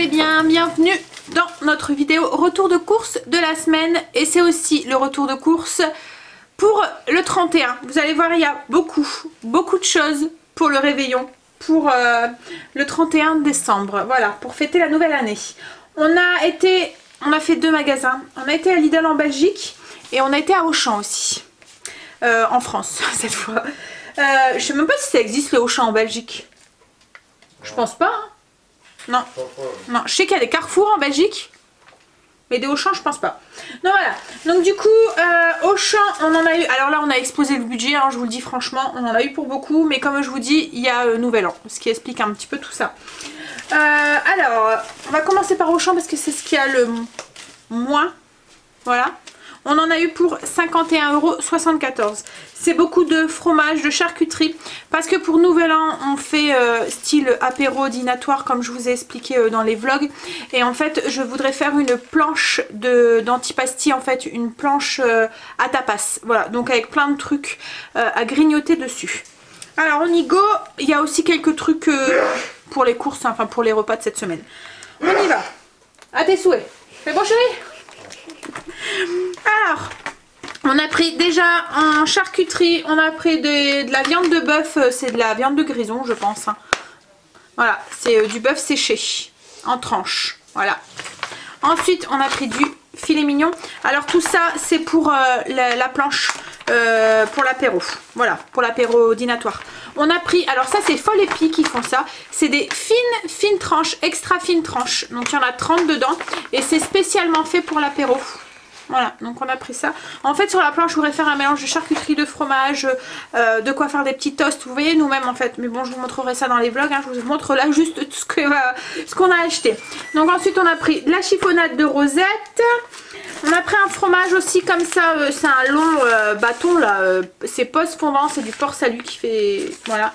allez bien, bienvenue dans notre vidéo retour de course de la semaine. Et c'est aussi le retour de course pour le 31. Vous allez voir, il y a beaucoup de choses pour le réveillon, pour le 31 décembre, voilà, pour fêter la nouvelle année. On a fait deux magasins. On a été à Lidl en Belgique et on a été à Auchan aussi, en France cette fois. Je sais même pas si ça existe le Auchan en Belgique. Je pense pas, hein. Non, non, je sais qu'il y a des Carrefour en Belgique, mais des Auchan, je pense pas. Donc voilà, donc du coup, Auchan, on en a eu, alors là on a explosé le budget, hein, je vous le dis franchement, on en a eu pour beaucoup, mais comme je vous dis, il y a Nouvel An, ce qui explique un petit peu tout ça. Alors, on va commencer par Auchan parce que c'est ce qui a le moins, voilà. On en a eu pour 51,74 €. C'est beaucoup de fromage, de charcuterie. Parce que pour Nouvel An, on fait style apéro dînatoire comme je vous ai expliqué dans les vlogs. Et en fait, je voudrais faire une planche d'antipasti, en fait, une planche à tapas. Voilà, donc avec plein de trucs à grignoter dessus. Alors, on y go. Il y a aussi quelques trucs pour les courses, enfin pour les repas de cette semaine. On y va. À tes souhaits. C'est bon, chérie ? Alors, on a pris déjà en charcuterie, on a pris de la viande de bœuf, c'est de la viande de grison je pense, hein. Voilà, c'est du bœuf séché en tranches, voilà. Ensuite on a pris du filet mignon. Alors tout ça c'est pour la planche, pour l'apéro, voilà, pour l'apéro dînatoire. On a pris, alors ça c'est Folle Épi qui font ça, c'est des fines tranches, extra fines tranches, donc il y en a 30 dedans et c'est spécialement fait pour l'apéro. Voilà, donc on a pris ça. En fait sur la planche je voudrais faire un mélange de charcuterie, de fromage, de quoi faire des petits toasts, vous voyez nous-mêmes en fait. Mais bon, je vous montrerai ça dans les vlogs, hein. Je vous montre là juste tout ce qu'on a acheté. Donc ensuite on a pris de la chiffonnade de rosette. On a pris un fromage aussi comme ça, c'est un long bâton là, c'est post fondant, c'est du Port Salut qui fait, voilà.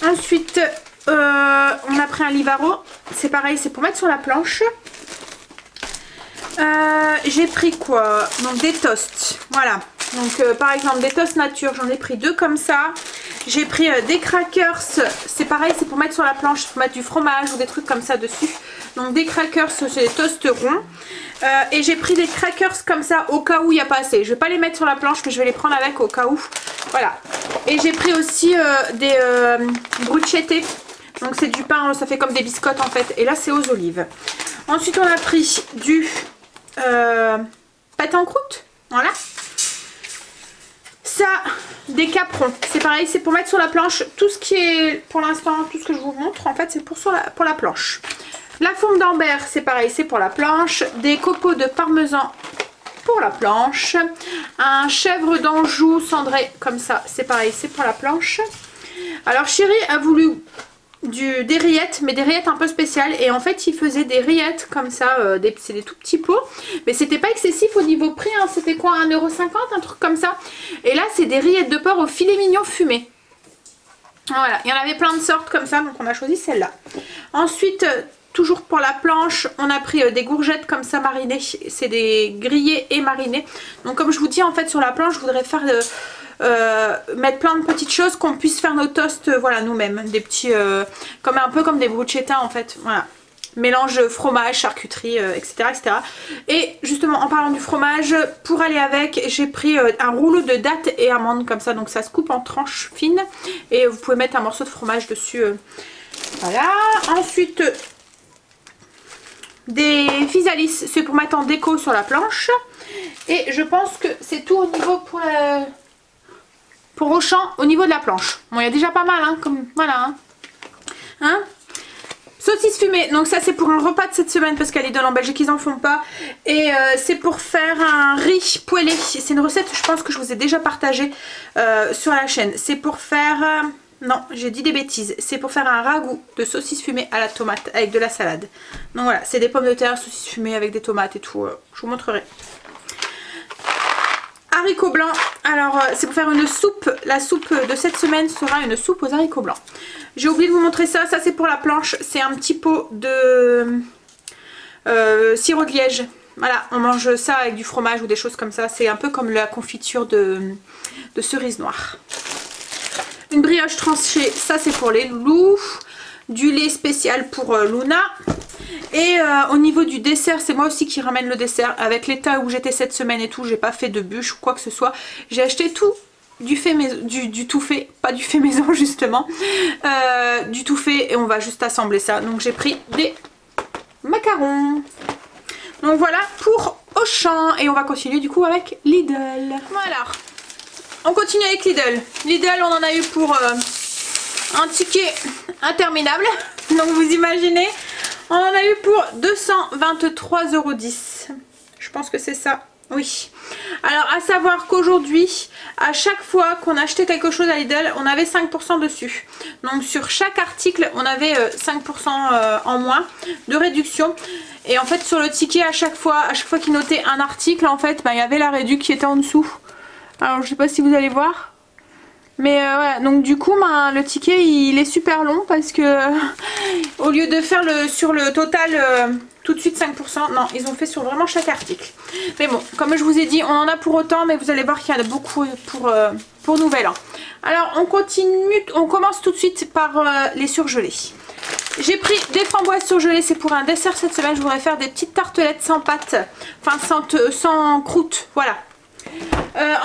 Ensuite on a pris un Livaro, c'est pareil, c'est pour mettre sur la planche. J'ai pris quoi? Donc des toasts, voilà. Donc par exemple des toasts nature, j'en ai pris deux comme ça. J'ai pris des crackers, c'est pareil, c'est pour mettre sur la planche, pour mettre du fromage ou des trucs comme ça dessus. Donc des crackers, c'est des toasts ronds. Et j'ai pris des crackers comme ça au cas où il n'y a pas assez. Je vais pas les mettre sur la planche, mais je vais les prendre avec au cas où. Voilà. Et j'ai pris aussi des bruschettas. Donc c'est du pain, ça fait comme des biscottes en fait. Et là c'est aux olives. Ensuite on a pris du pâte en croûte, voilà. Ça, des caprons, c'est pareil, c'est pour mettre sur la planche. Tout ce qui est, pour l'instant, tout ce que je vous montre, en fait, c'est pour la planche. La fourme d'Ambert, c'est pareil, c'est pour la planche. Des copeaux de parmesan pour la planche. Un chèvre d'Anjou cendré, comme ça, c'est pareil, c'est pour la planche. Alors, chérie a voulu des rillettes, mais des rillettes un peu spéciales, et en fait il faisait des rillettes comme ça, c'est des tout petits pots, mais c'était pas excessif au niveau prix, hein. C'était quoi, 1,50 €, un truc comme ça. Et là c'est des rillettes de porc au filet mignon fumé. Voilà, il y en avait plein de sortes comme ça, donc on a choisi celle-là. Ensuite, toujours pour la planche, on a pris des gourgettes comme ça marinées, c'est des grillées et marinées. Donc comme je vous dis, en fait sur la planche je voudrais faire mettre plein de petites choses, qu'on puisse faire nos toasts, voilà, nous-mêmes, des petits comme un peu comme des bruschettas en fait, voilà, mélange fromage, charcuterie, etc., etc. Et justement en parlant du fromage, pour aller avec, j'ai pris un rouleau de dattes et amandes comme ça, donc ça se coupe en tranches fines et vous pouvez mettre un morceau de fromage dessus, voilà. Ensuite des physalis, c'est pour mettre en déco sur la planche. Et je pense que c'est tout au niveau pour Auchan, au niveau de la planche. Bon, il y a déjà pas mal, hein, comme, voilà, hein. Saucisse fumée, donc ça c'est pour un repas de cette semaine, parce qu'à Lidl en Belgique ils en font pas. Et c'est pour faire un riz poêlé. C'est une recette, je pense que je vous ai déjà partagée sur la chaîne. C'est pour faire... non, j'ai dit des bêtises. C'est pour faire un ragoût de saucisse fumée à la tomate avec de la salade. Donc voilà, c'est des pommes de terre, saucisse fumée avec des tomates et tout. Je vous montrerai. Haricots blancs, alors c'est pour faire une soupe. La soupe de cette semaine sera une soupe aux haricots blancs. J'ai oublié de vous montrer ça, ça c'est pour la planche. C'est un petit pot de sirop de liège. Voilà, on mange ça avec du fromage ou des choses comme ça. C'est un peu comme la confiture de cerise noire. Une brioche tranchée, ça c'est pour les loulous. du lait spécial pour Luna. Et au niveau du dessert, c'est moi aussi qui ramène le dessert. Avec l'état où j'étais cette semaine et tout, j'ai pas fait de bûche ou quoi que ce soit. J'ai acheté tout du fait maison, du tout fait, pas du fait maison justement, du tout fait, et on va juste assembler ça. Donc j'ai pris des macarons. Donc voilà pour Auchan, et on va continuer du coup avec Lidl. Voilà, on continue avec Lidl. Lidl, on en a eu pour un ticket interminable. Donc vous imaginez, on en a eu pour 223,10 €. Je pense que c'est ça. Oui. Alors à savoir qu'aujourd'hui, à chaque fois qu'on achetait quelque chose à Lidl, on avait 5% dessus. Donc sur chaque article, on avait 5% en moins de réduction. Et en fait sur le ticket, à chaque fois qu'il notait un article, en fait, il y avait la réduction qui était en dessous. Alors je sais pas si vous allez voir. Mais voilà, donc du coup le ticket il est super long parce que au lieu de faire sur le total tout de suite 5%, non, ils ont fait sur vraiment chaque article. Mais bon, comme je vous ai dit, on en a pour autant, mais vous allez voir qu'il y en a beaucoup pour Nouvel An. Alors on continue, on commence tout de suite par les surgelés. J'ai pris des framboises surgelées, c'est pour un dessert cette semaine. Je voudrais faire des petites tartelettes sans pâte, enfin sans croûte, voilà.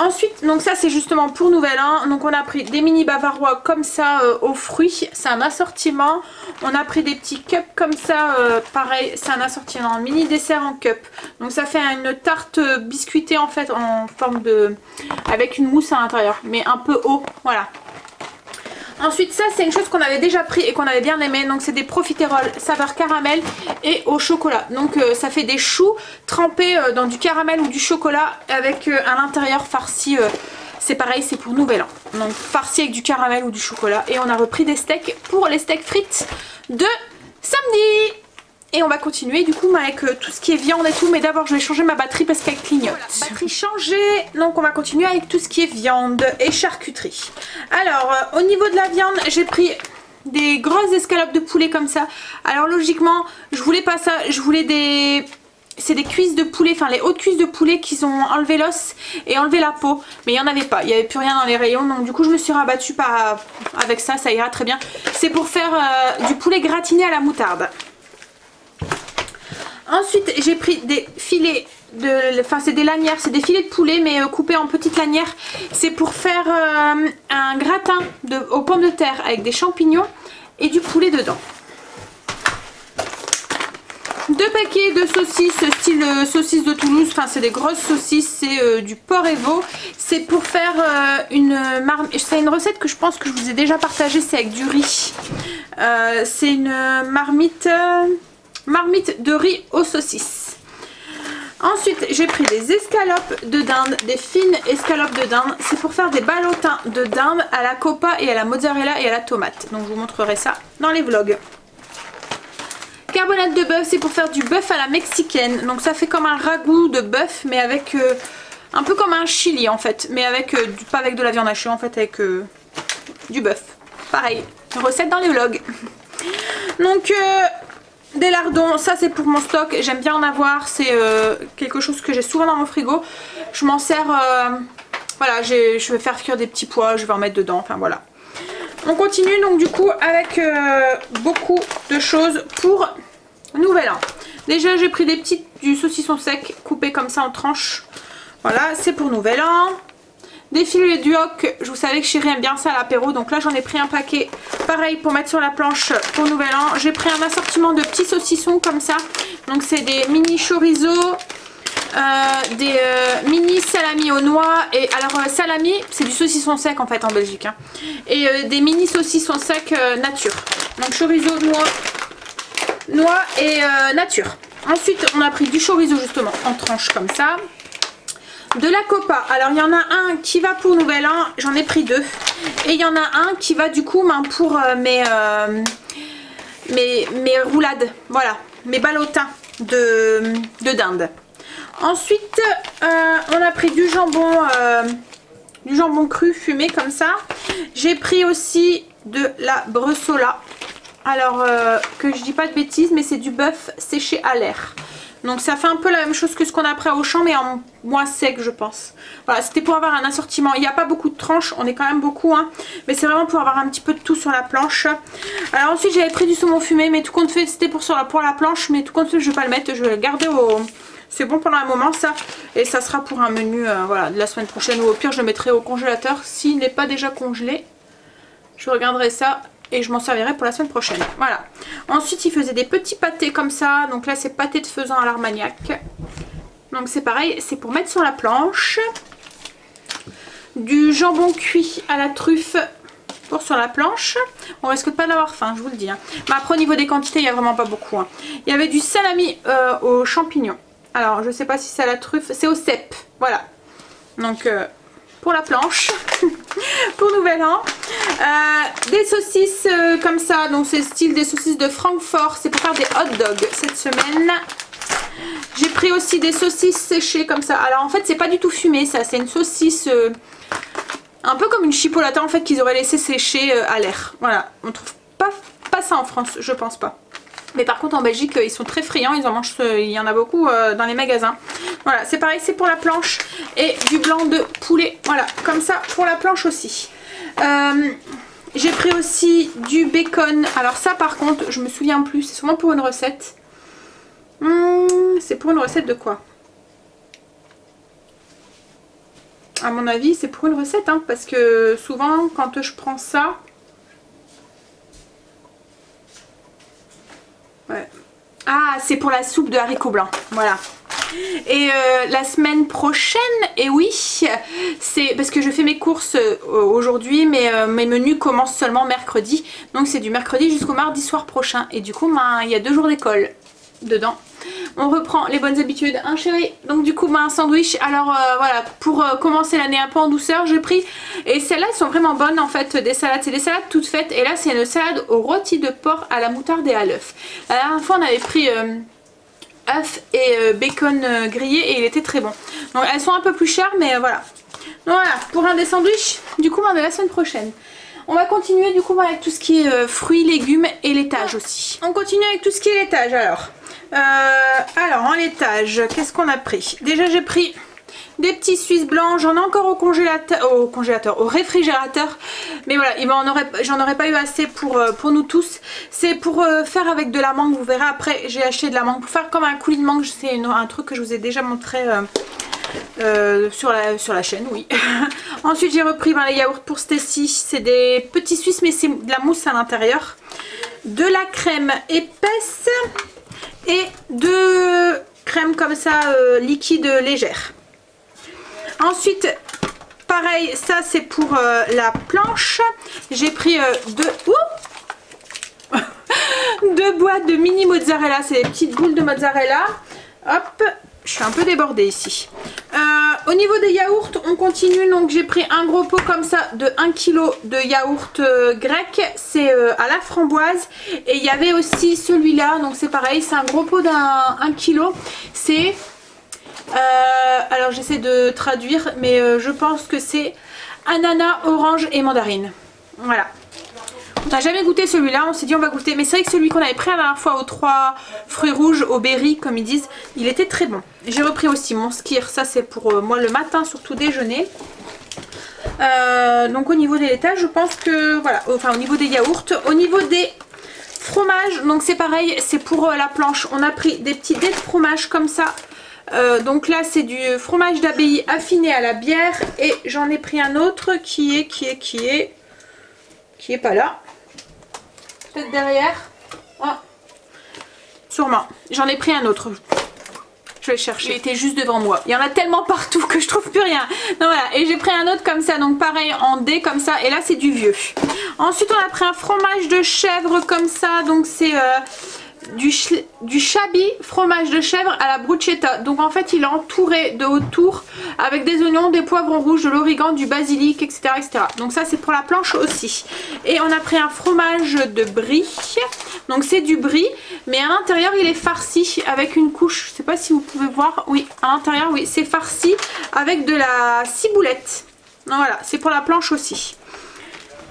Ensuite, donc ça c'est justement pour Nouvel An. Donc on a pris des mini bavarois comme ça aux fruits, c'est un assortiment. On a pris des petits cups comme ça, pareil, c'est un assortiment, un mini dessert en cup. Donc ça fait une tarte biscuitée en fait, en forme de, avec une mousse à l'intérieur, mais un peu haut, voilà. Ensuite ça c'est une chose qu'on avait déjà pris et qu'on avait bien aimé. Donc c'est des profiteroles saveur caramel et au chocolat. Donc ça fait des choux trempés dans du caramel ou du chocolat avec à l'intérieur farci, c'est pareil, c'est pour Nouvel An. Donc farci avec du caramel ou du chocolat. Et on a repris des steaks pour les steaks frites de samedi. Et on va continuer du coup avec tout ce qui est viande et tout. Mais d'abord je vais changer ma batterie parce qu'elle clignote. Voilà, batterie changée. Donc on va continuer avec tout ce qui est viande et charcuterie. Alors au niveau de la viande, j'ai pris des grosses escalopes de poulet comme ça. Alors logiquement je voulais pas ça. Je voulais des... C'est des cuisses de poulet, enfin les hautes cuisses de poulet qui ont enlevé l'os et enlevé la peau. Mais il n'y en avait pas, il n'y avait plus rien dans les rayons. Donc du coup je me suis rabattue avec ça, ça ira très bien. C'est pour faire du poulet gratiné à la moutarde. Ensuite j'ai pris des filets enfin c'est des lanières, c'est des filets de poulet mais coupés en petites lanières. C'est pour faire un gratin aux pommes de terre avec des champignons et du poulet dedans. 2 paquets de saucisses style saucisses de Toulouse, enfin c'est des grosses saucisses, c'est du porc et veau. C'est pour faire c'est une recette que je pense que je vous ai déjà partagée, c'est avec du riz. C'est une marmite de riz aux saucisses. Ensuite j'ai pris des escalopes de dinde, des fines escalopes de dinde. C'est pour faire des ballotins de dinde à la copa et à la mozzarella et à la tomate. Donc je vous montrerai ça dans les vlogs. Carbonate de bœuf, c'est pour faire du bœuf à la mexicaine. Donc ça fait comme un ragoût de bœuf mais avec un peu comme un chili en fait. Mais avec pas avec de la viande hachée en fait, avec du bœuf. Pareil, recette dans les vlogs. Donc des lardons, ça c'est pour mon stock, j'aime bien en avoir, c'est quelque chose que j'ai souvent dans mon frigo. Je m'en sers, voilà, je vais faire cuire des petits pois, je vais en mettre dedans, enfin voilà. On continue donc du coup avec beaucoup de choses pour Nouvel An. Déjà j'ai pris du saucisson sec coupé comme ça en tranches, voilà, c'est pour Nouvel An. Des filets du hoc, je vous savais que Chérie aime bien ça à l'apéro, donc là j'en ai pris un paquet, pareil pour mettre sur la planche pour Nouvel An. J'ai pris un assortiment de petits saucissons comme ça, donc c'est des mini chorizo, des mini salami aux noix, et alors salami c'est du saucisson sec en fait en Belgique, hein. Et des mini saucissons secs nature, donc chorizo, noix et nature. Ensuite on a pris du chorizo justement en tranches comme ça. De la copa, alors il y en a un qui va pour Nouvel An, j'en ai pris 2. Et il y en a un qui va du coup pour mes roulades, voilà, mes ballotins de dinde. Ensuite on a pris du jambon cru fumé comme ça. J'ai pris aussi de la bresaola. Alors que je dis pas de bêtises, mais c'est du bœuf séché à l'air. Donc ça fait un peu la même chose que ce qu'on a pris à Auchan, mais en moins sec je pense. Voilà, c'était pour avoir un assortiment. Il n'y a pas beaucoup de tranches, on est quand même beaucoup, hein, mais c'est vraiment pour avoir un petit peu de tout sur la planche. Alors ensuite j'avais pris du saumon fumé, mais tout compte fait c'était pour la planche, mais tout compte fait je vais pas le mettre, je vais le garder au... C'est bon pendant un moment ça, et ça sera pour un menu voilà, de la semaine prochaine, ou au pire je le mettrai au congélateur s'il n'est pas déjà congelé. Je regarderai ça et je m'en servirai pour la semaine prochaine. Voilà. Ensuite il faisait des petits pâtés comme ça, donc là c'est pâté de faisan à l'Armagnac. Donc c'est pareil, c'est pour mettre sur la planche. Du jambon cuit à la truffe pour sur la planche. On risque pas d'avoir faim, je vous le dis, hein. Mais après au niveau des quantités il n'y a vraiment pas beaucoup, hein. Il y avait du salami aux champignons. Alors je sais pas si c'est à la truffe, c'est au cèpe, voilà. Donc pour la planche, pour Nouvel An. Des saucisses comme ça, donc c'est style des saucisses de Francfort, c'est pour faire des hot dogs cette semaine. J'ai pris aussi des saucisses séchées comme ça. Alors en fait c'est pas du tout fumé ça, c'est une saucisse un peu comme une chipolata en fait qu'ils auraient laissé sécher à l'air. Voilà, on trouve pas ça en France, je pense pas. Mais par contre en Belgique ils sont très friands, ils en mangent, il y en a beaucoup dans les magasins. Voilà, c'est pareil, c'est pour la planche. Et du blanc de poulet, voilà, comme ça pour la planche aussi. J'ai pris aussi du bacon. Alors ça par contre je me souviens plus, c'est sûrement pour une recette. C'est pour une recette de quoi? À mon avis c'est pour une recette, hein, parce que souvent quand je prends ça... Ouais. Ah, c'est pour la soupe de haricots blancs, voilà. Et la semaine prochaine, et oui, c'est parce que je fais mes courses aujourd'hui, mais mes menus commencent seulement mercredi. Donc c'est du mercredi jusqu'au mardi soir prochain. Et du coup, ben, il y a 2 jours d'école dedans. On reprend les bonnes habitudes, hein chérie. Donc du coup, ben, un sandwich. Alors voilà, pour commencer l'année un peu en douceur, j'ai pris. Et celles-là, elles sont vraiment bonnes en fait, des salades. C'est des salades toutes faites. Et là, c'est une salade au rôti de porc à la moutarde et à l'œuf. La dernière fois, on avait pris... œufs et bacon grillé et il était très bon. Donc elles sont un peu plus chères mais voilà. Donc voilà pour un des sandwichs du coup de la semaine prochaine. On va continuer du coup avec tout ce qui est fruits, légumes et laitage aussi. On continue avec tout ce qui est laitage alors. Alors en laitage, qu'est-ce qu'on a pris? Déjà j'ai pris des petits Suisses blancs, j'en ai encore au réfrigérateur, mais voilà, j'en aurais pas eu assez pour nous tous. C'est pour faire avec de la mangue, vous verrez après, j'ai acheté de la mangue pour faire comme un coulis de mangue, c'est un truc que je vous ai déjà montré sur la chaîne, oui. Ensuite j'ai repris les yaourts pour Stacy, c'est des petits Suisses mais c'est de la mousse à l'intérieur. De la crème épaisse et de crème comme ça liquide légère. Ensuite, pareil, ça c'est pour la planche. J'ai pris deux boîtes de mini mozzarella. C'est des petites boules de mozzarella. Hop, je suis un peu débordée ici. Au niveau des yaourts, on continue. Donc j'ai pris un gros pot comme ça de 1 kg de yaourt grec. C'est à la framboise. Et il y avait aussi celui-là. Donc c'est pareil, c'est un gros pot d'1 kg. C'est... alors j'essaie de traduire mais je pense que c'est ananas, orange et mandarine. Voilà. On n'a jamais goûté celui-là, on s'est dit on va goûter. Mais c'est vrai que celui qu'on avait pris la dernière fois aux 3 fruits rouges, au berry comme ils disent, il était très bon. J'ai repris aussi mon skyr, ça c'est pour moi le matin, surtout déjeuner. Donc au niveau des laitages je pense que voilà, enfin au niveau des yaourts, au niveau des fromages, donc c'est pareil, c'est pour la planche. On a pris des petits dés de fromage comme ça. Donc là c'est du fromage d'abbaye affiné à la bière et j'en ai pris un autre qui est pas là, peut-être derrière, oh. Sûrement, j'en ai pris un autre, je vais chercher, il était juste devant moi, il y en a tellement partout que je trouve plus rien. Donc voilà, et j'ai pris un autre comme ça, donc pareil en dés comme ça, et là c'est du vieux. Ensuite on a pris un fromage de chèvre comme ça, donc c'est du Chabi fromage de chèvre à la bruschetta. Donc en fait il est entouré de autour avec des oignons, des poivrons rouges, de l'origan, du basilic, etc., etc. Donc ça c'est pour la planche aussi. Et on a pris un fromage de brie. Donc c'est du brie mais à l'intérieur il est farci avec une couche, je sais pas si vous pouvez voir, oui à l'intérieur, oui c'est farci avec de la ciboulette. Donc voilà, c'est pour la planche aussi.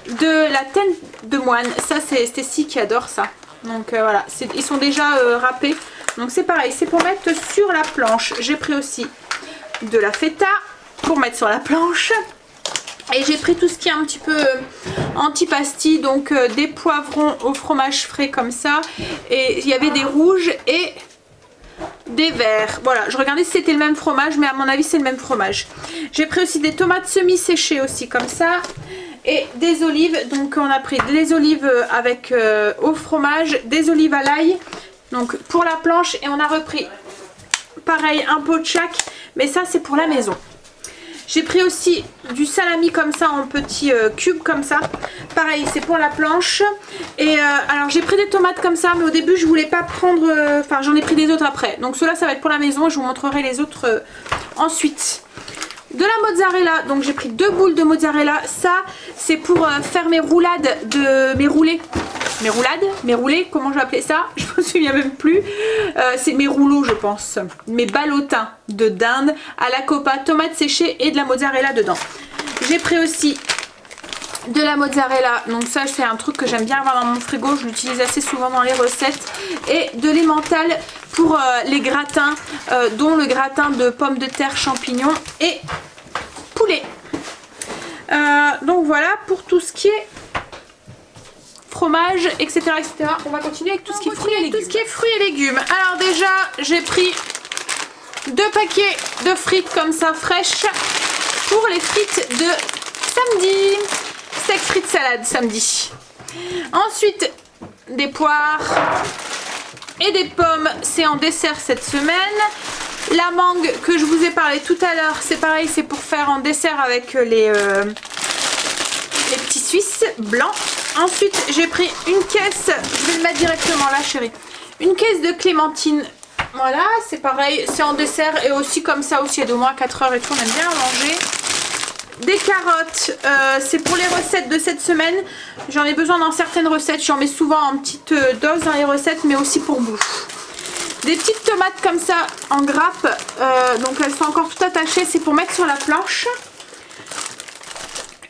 De la tête de moine, ça c'est Stacy qui adore ça. Donc voilà, ils sont déjà râpés. Donc c'est pareil, c'est pour mettre sur la planche. J'ai pris aussi de la feta pour mettre sur la planche. Et j'ai pris tout ce qui est un petit peu antipasti, donc des poivrons au fromage frais comme ça. Et il y avait des rouges et des verts. Voilà, je regardais si c'était le même fromage, mais à mon avis c'est le même fromage. J'ai pris aussi des tomates semi-séchées aussi comme ça. Et des olives, donc on a pris des olives avec au fromage, des olives à l'ail, donc pour la planche. Et on a repris pareil un pot de chaque, mais ça c'est pour la maison. J'ai pris aussi du salami comme ça en petits cubes comme ça. Pareil, c'est pour la planche. Et alors j'ai pris des tomates comme ça, mais au début je voulais pas prendre... Enfin j'en ai pris des autres après. Donc ceux-là ça va être pour la maison, je vous montrerai les autres ensuite. De la mozzarella, donc j'ai pris 2 boules de mozzarella. Ça c'est pour faire mes roulades de... mes roulés. Mes roulés, comment je vais appeler ça? Je me souviens même plus. C'est mes rouleaux je pense. Mes ballotins de dinde à la copa, tomates séchées et de la mozzarella dedans. J'ai pris aussi de la mozzarella, donc ça c'est un truc que j'aime bien avoir dans mon frigo, je l'utilise assez souvent dans les recettes. Et de l'emmental pour les gratins, dont le gratin de pommes de terre, champignons et poulet. Donc voilà pour tout ce qui est fromage, etc., etc. On va continuer avec tout ce qui est fruits et légumes. Tout ce qui est fruits et légumes. Alors déjà, j'ai pris 2 paquets de frites comme ça fraîches pour les frites de samedi. Steak frites salade samedi. Ensuite, des poires et des pommes, c'est en dessert cette semaine. La mangue que je vous ai parlé tout à l'heure, c'est pareil, c'est pour faire en dessert avec les petits Suisses blancs. Ensuite, j'ai pris une caisse, je vais le mettre directement là chérie, une caisse de clémentine. Voilà, c'est pareil, c'est en dessert et aussi comme ça aussi, il y a d'au moins 4 heures et tout, on aime bien manger. Des carottes, c'est pour les recettes de cette semaine. J'en ai besoin dans certaines recettes, j'en mets souvent en petite dose dans les recettes, mais aussi pour bouffe. Des petites tomates comme ça en grappe, donc elles sont encore tout attachées, c'est pour mettre sur la planche.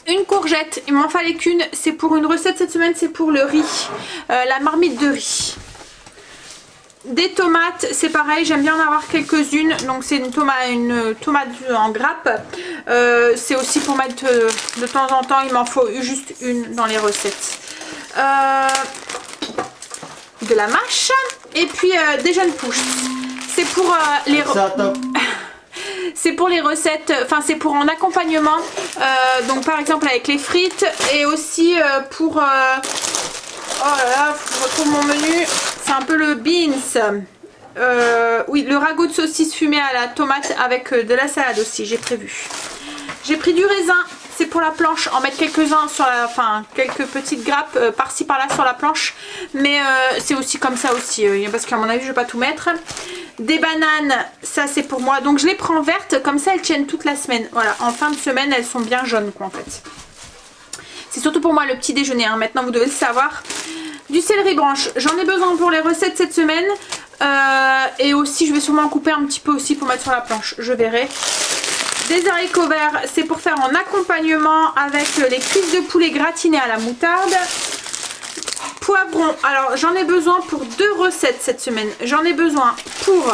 Une courgette, il m'en fallait qu'une, c'est pour une recette cette semaine, c'est pour le riz, la marmite de riz. Des tomates, c'est pareil, j'aime bien en avoir quelques-unes, donc c'est une tomate en grappe. C'est aussi pour mettre de temps en temps, il m'en faut juste une dans les recettes. De la mâche et puis des jeunes pousses. C'est pour les... C'est pour les recettes, enfin c'est pour en accompagnement, donc par exemple avec les frites et aussi pour... oh là là, faut que je retrouve mon menu, c'est un peu le beans. Oui, le ragoût de saucisse fumée à la tomate avec de la salade aussi, j'ai prévu. J'ai pris du raisin, c'est pour la planche, en mettre quelques-uns sur la... Enfin, quelques petites grappes par-ci par-là sur la planche. Mais c'est aussi comme ça aussi, parce qu'à mon avis je vais pas tout mettre. Des bananes, ça c'est pour moi. Donc je les prends vertes, comme ça elles tiennent toute la semaine. Voilà, en fin de semaine elles sont bien jaunes quoi en fait. C'est surtout pour moi le petit déjeuner, hein. Maintenant vous devez le savoir. Du céleri branche, j'en ai besoin pour les recettes cette semaine. Et aussi je vais sûrement en couper un petit peu aussi pour mettre sur la planche, je verrai. Des haricots verts, c'est pour faire en accompagnement avec les cuisses de poulet gratinées à la moutarde. Poivrons, alors j'en ai besoin pour 2 recettes cette semaine. J'en ai besoin pour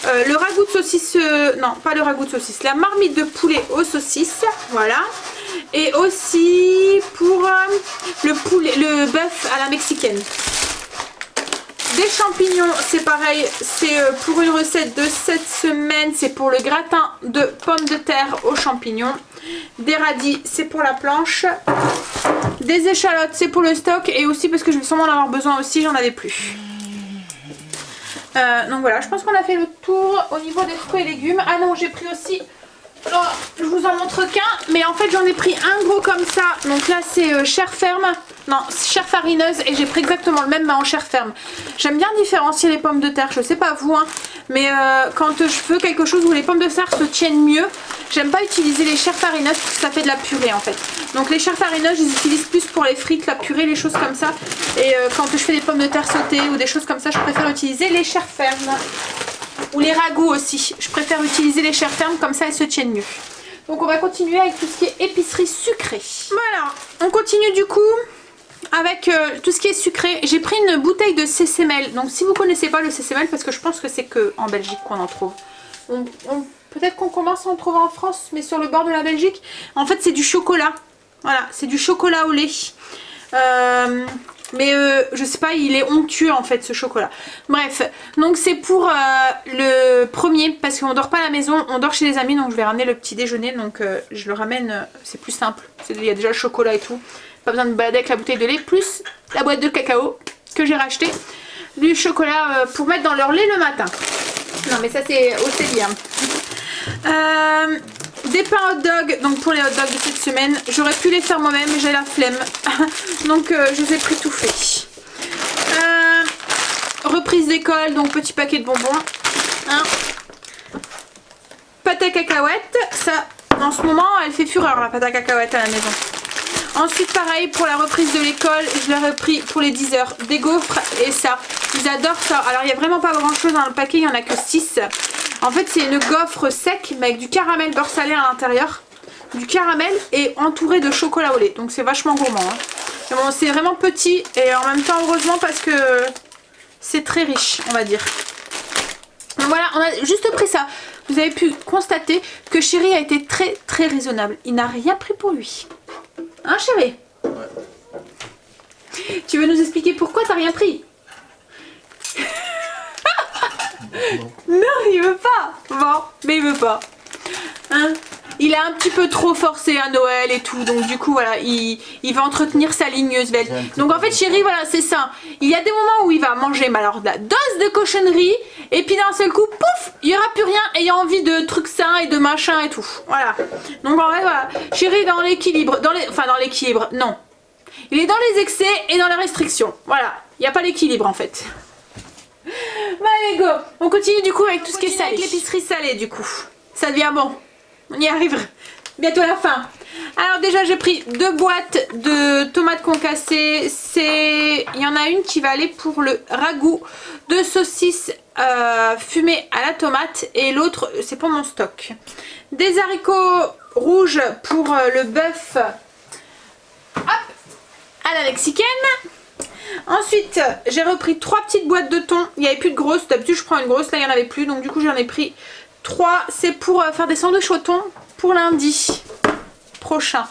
le ragoût de saucisse, non pas le ragoût de saucisse, la marmite de poulet aux saucisses, voilà. Et aussi pour le bœuf à la mexicaine. Des champignons, c'est pareil, c'est pour une recette de cette semaine, c'est pour le gratin de pommes de terre aux champignons. Des radis, c'est pour la planche. Des échalotes, c'est pour le stock et aussi parce que je vais sûrement en avoir besoin aussi, j'en avais plus. Donc voilà, je pense qu'on a fait le tour au niveau des fruits et légumes. Ah non, j'ai pris aussi... Alors, je vous en montre qu'un, mais en fait j'en ai pris un gros comme ça. Donc là c'est chair ferme, non chair farineuse, et j'ai pris exactement le même mais en chair ferme. J'aime bien différencier les pommes de terre, je sais pas vous hein, mais quand je veux quelque chose où les pommes de terre se tiennent mieux, j'aime pas utiliser les chairs farineuses parce que ça fait de la purée en fait. Donc les chairs farineuses je les utilise plus pour les frites, la purée, les choses comme ça. Et quand je fais des pommes de terre sautées ou des choses comme ça, je préfère utiliser les chairs fermes. Ou les ragoûts aussi, je préfère utiliser les chairs fermes, comme ça elles se tiennent mieux. Donc on va continuer avec tout ce qui est épicerie sucrée. Voilà, on continue du coup avec tout ce qui est sucré. J'ai pris une bouteille de CCML. Donc si vous connaissez pas le CCML, parce que je pense que c'est que en Belgique qu'on en trouve. Peut-être qu'on commence à en trouver en France, mais sur le bord de la Belgique. En fait, c'est du chocolat. Voilà, c'est du chocolat au lait. Je sais pas, il est onctueux en fait ce chocolat. Bref, donc c'est pour le premier, parce qu'on dort pas à la maison, on dort chez les amis, donc je vais ramener le petit déjeuner. Donc je le ramène, c'est plus simple. Il y a déjà le chocolat et tout. Pas besoin de balader avec la bouteille de lait, plus la boîte de cacao que j'ai racheté. Du chocolat pour mettre dans leur lait le matin. Non mais ça c'est au Célia. Des pains hot dog, donc pour les hot dogs de cette semaine, j'aurais pu les faire moi-même, mais j'ai la flemme. Donc je vous ai pris tout fait. Reprise d'école, donc petit paquet de bonbons. Hein. Pâte à cacahuètes, ça en ce moment elle fait fureur la pâte à cacahuètes à la maison. Ensuite pareil pour la reprise de l'école, je l'ai repris pour les 10 heures. Des gaufres et ça, ils adorent ça. Alors il n'y a vraiment pas grand chose dans le paquet, il n'y en a que 6. En fait c'est une gaufre sec mais avec du caramel beurre salé à l'intérieur. Du caramel et entouré de chocolat au lait. Donc c'est vachement gourmand. Hein. Mais bon, c'est vraiment petit et en même temps heureusement parce que c'est très riche on va dire. Donc voilà, on a juste pris ça. Vous avez pu constater que Chéri a été très très raisonnable. Il n'a rien pris pour lui. Hein Chéri? Ouais. Tu veux nous expliquer pourquoi t'as rien pris? Non, il veut pas. Bon, mais il veut pas. Hein? Il a un petit peu trop forcé à Noël et tout, donc du coup voilà, il va entretenir sa ligneuse belle. Donc en fait Chéri, voilà, c'est ça. Il y a des moments où il va manger, mais alors de la dose de cochonnerie, et puis d'un seul coup, pouf, il n'y aura plus rien et il a envie de trucs sains et de machin et tout. Voilà. Donc en fait voilà, Chéri est dans l'équilibre, enfin dans l'équilibre, non. Il est dans les excès et dans les restrictions. Voilà, il n'y a pas l'équilibre en fait. Bah allez go, on continue du coup avec tout ce qui est salé. Avec l'épicerie salée du coup. Ça devient bon. On y arrive bientôt à la fin. Alors déjà j'ai pris 2 boîtes de tomates concassées. Il y en a une qui va aller pour le ragoût de saucisses fumées à la tomate. Et l'autre c'est pour mon stock. Des haricots rouges pour le bœuf à la mexicaine. Ensuite j'ai repris 3 petites boîtes de thon. Il n'y avait plus de grosses. D'habitude je prends une grosse. Là il n'y en avait plus. Donc du coup j'en ai pris 3, c'est pour faire des sandwichs au thon pour lundi prochain,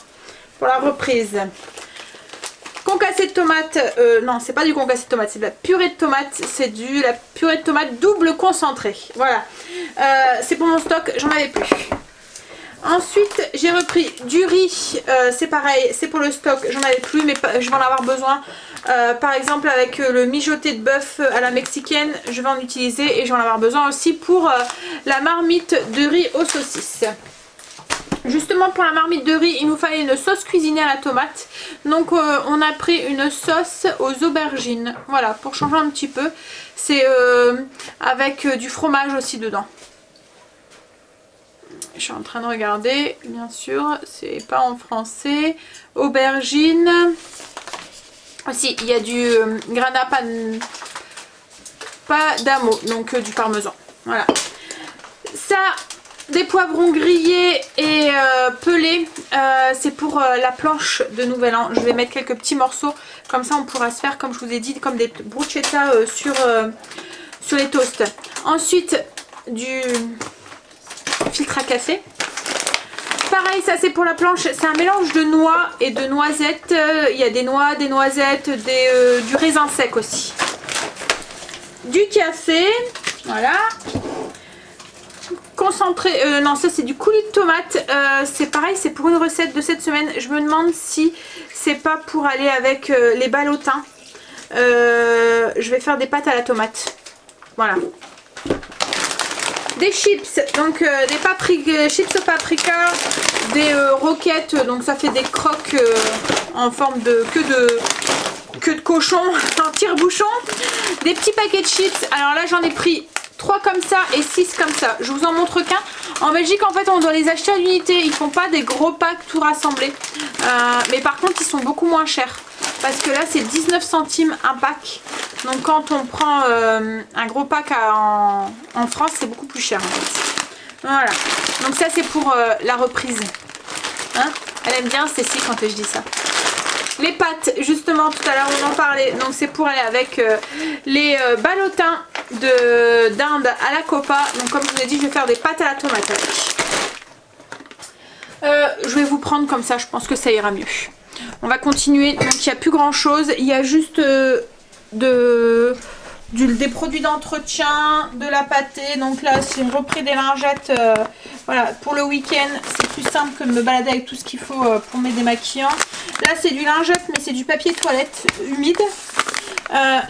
pour la reprise. Concassé de tomates, non c'est pas du concassé de tomates, c'est de la purée de tomates, c'est la purée de tomates double concentrée. Voilà, c'est pour mon stock, j'en avais plus. Ensuite j'ai repris du riz, c'est pareil, c'est pour le stock, j'en avais plus mais je vais en avoir besoin. Par exemple avec le mijoté de bœuf à la mexicaine, je vais en utiliser et je vais en avoir besoin aussi pour la marmite de riz aux saucisses. Justement pour la marmite de riz il nous fallait une sauce cuisinée à la tomate. Donc on a pris une sauce aux aubergines. Voilà, pour changer un petit peu. C'est avec du fromage aussi dedans. Je suis en train de regarder, bien sûr, c'est pas en français. Aubergine. Aussi, il y a du grana padano, donc du parmesan. Voilà. Ça, des poivrons grillés et pelés, c'est pour la planche de Nouvel An. Je vais mettre quelques petits morceaux, comme ça on pourra se faire, comme je vous ai dit, comme des bruschettas sur les toasts. Ensuite, du filtre à café. Pareil, ça c'est pour la planche, c'est un mélange de noix et de noisettes. Il y a des noix, des noisettes, du raisin sec aussi. Du café, voilà. Concentré, non ça c'est du coulis de tomate. C'est pareil, c'est pour une recette de cette semaine. Je me demande si c'est pas pour aller avec les ballotins. Je vais faire des pâtes à la tomate. Voilà. Des chips, donc des chips au paprika, des roquettes, donc ça fait des croques en forme de queue de cochon, en tire-bouchon. Des petits paquets de chips, alors là j'en ai pris 3 comme ça et 6 comme ça. Je vous en montre qu'un. En Belgique en fait on doit les acheter à l'unité, ils font pas des gros packs tout rassemblés. Mais par contre ils sont beaucoup moins chers. Parce que là c'est 19 centimes un pack. Donc quand on prend un gros pack en France c'est beaucoup plus cher en fait. Voilà. Donc ça c'est pour la reprise. Hein, elle aime bien Cécile quand je dis ça. les pâtes, justement tout à l'heure on en parlait, donc c'est pour aller avec les ballotins d'Inde à la copa. Donc comme je vous ai dit, je vais faire des pâtes à la tomate avec. Je vais vous prendre comme ça, je pense que ça ira mieux. On va continuer, donc il n'y a plus grand chose, il y a juste des produits d'entretien, de la pâtée. Donc là j'ai repris des lingettes voilà, pour le week-end. C'est plus simple que de me balader avec tout ce qu'il faut pour mes démaquillants. Là c'est du lingette mais c'est du papier toilette humide.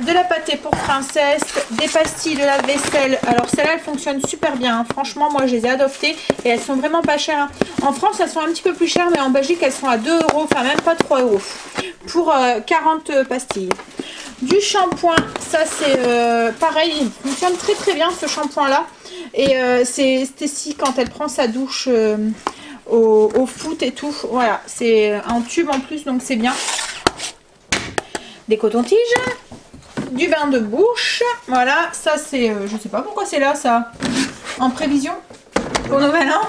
De la pâtée pour princesse, des pastilles de lave-vaisselle. Alors celles-là elles fonctionnent super bien, hein. Franchement moi je les ai adoptées et elles sont vraiment pas chères, hein. En France elles sont un petit peu plus chères mais en Belgique elles sont à 2 €, enfin même pas 3 € pour 40 pastilles. Du shampoing, ça c'est pareil, il fonctionne très très bien ce shampoing là. Et c'est Stacy quand elle prend sa douche au foot et tout. Voilà, c'est un tube en plus donc c'est bien. Des cotons-tiges, du bain de bouche, voilà, ça c'est, je sais pas pourquoi c'est là ça, en prévision pour Nouvel An.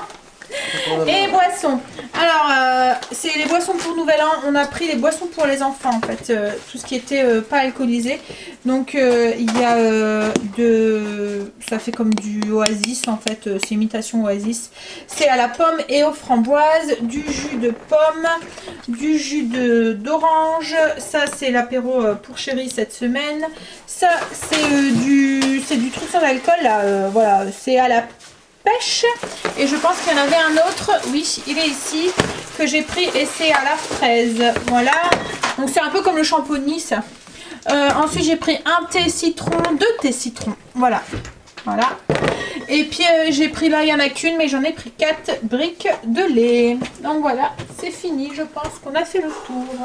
Et boissons. Alors c'est les boissons pour Nouvel An. On a pris les boissons pour les enfants en fait, tout ce qui était pas alcoolisé. Donc il y a ça fait comme du Oasis en fait, c'est imitation Oasis. C'est à la pomme et aux framboises, du jus de pomme, du jus d'orange. Ça c'est l'apéro pour chérie cette semaine. Ça c'est du truc sans alcool là, voilà, c'est à la pêche. Et je pense qu'il y en avait un autre, oui il est ici, que j'ai pris et c'est à la fraise. Voilà, donc c'est un peu comme le shampoing Nice. Ensuite j'ai pris un thé citron, 2 thés citron, voilà. Et puis j'ai pris là, il n'y en a qu'une mais j'en ai pris 4 briques de lait. Donc voilà, c'est fini, je pense qu'on a fait le tour.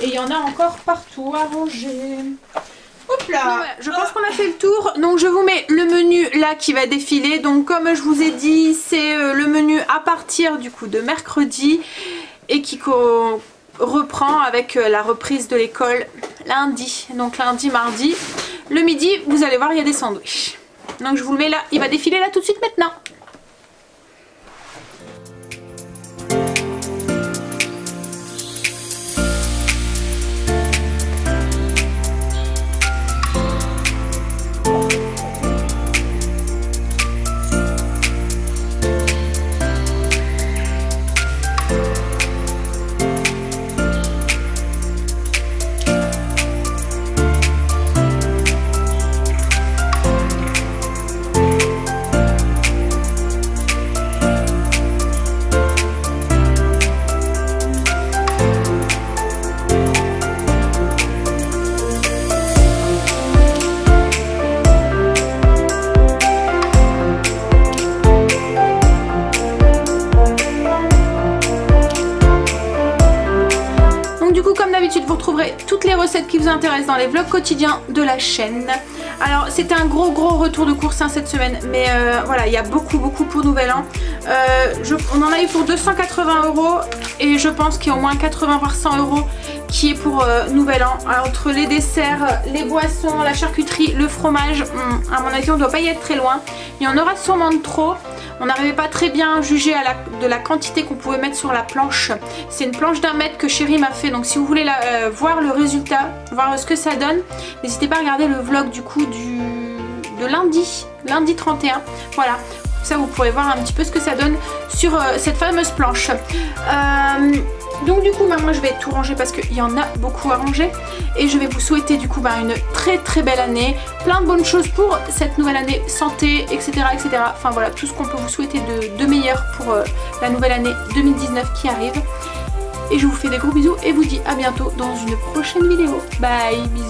Et il y en a encore partout à ranger. Hop là, je pense qu'on a fait le tour. Donc je vous mets le menu là qui va défiler. Donc comme je vous ai dit, c'est le menu à partir du coup de mercredi et qui reprend avec la reprise de l'école lundi. Donc lundi, mardi. Le midi, vous allez voir, il y a des sandwichs. Donc je vous le mets là, il va défiler là tout de suite maintenant. Vous retrouverez toutes les recettes qui vous intéressent dans les vlogs quotidiens de la chaîne. Alors c'était un gros retour de course hein, cette semaine, mais voilà, il y a beaucoup pour Nouvel An. On en a eu pour 280 € et je pense qu'il y a au moins 80 voire 100 € qui est pour Nouvel An. Alors, entre les desserts, les boissons, la charcuterie, le fromage, à mon avis on ne doit pas y être très loin. Il y en aura sûrement de trop. On n'arrivait pas très bien à juger de la quantité qu'on pouvait mettre sur la planche. C'est une planche d'1 mètre que chérie m'a fait. Donc si vous voulez voir le résultat, voir ce que ça donne, n'hésitez pas à regarder le vlog du coup de lundi 31. Voilà, ça vous pourrez voir un petit peu ce que ça donne sur cette fameuse planche. Donc du coup moi je vais tout ranger parce qu'il y en a beaucoup à ranger. Et je vais vous souhaiter du coup une très belle année. Plein de bonnes choses pour cette nouvelle année. Santé, etc. Enfin voilà, tout ce qu'on peut vous souhaiter de meilleur pour la nouvelle année 2019 qui arrive. Et je vous fais des gros bisous et vous dis à bientôt dans une prochaine vidéo. Bye, bisous.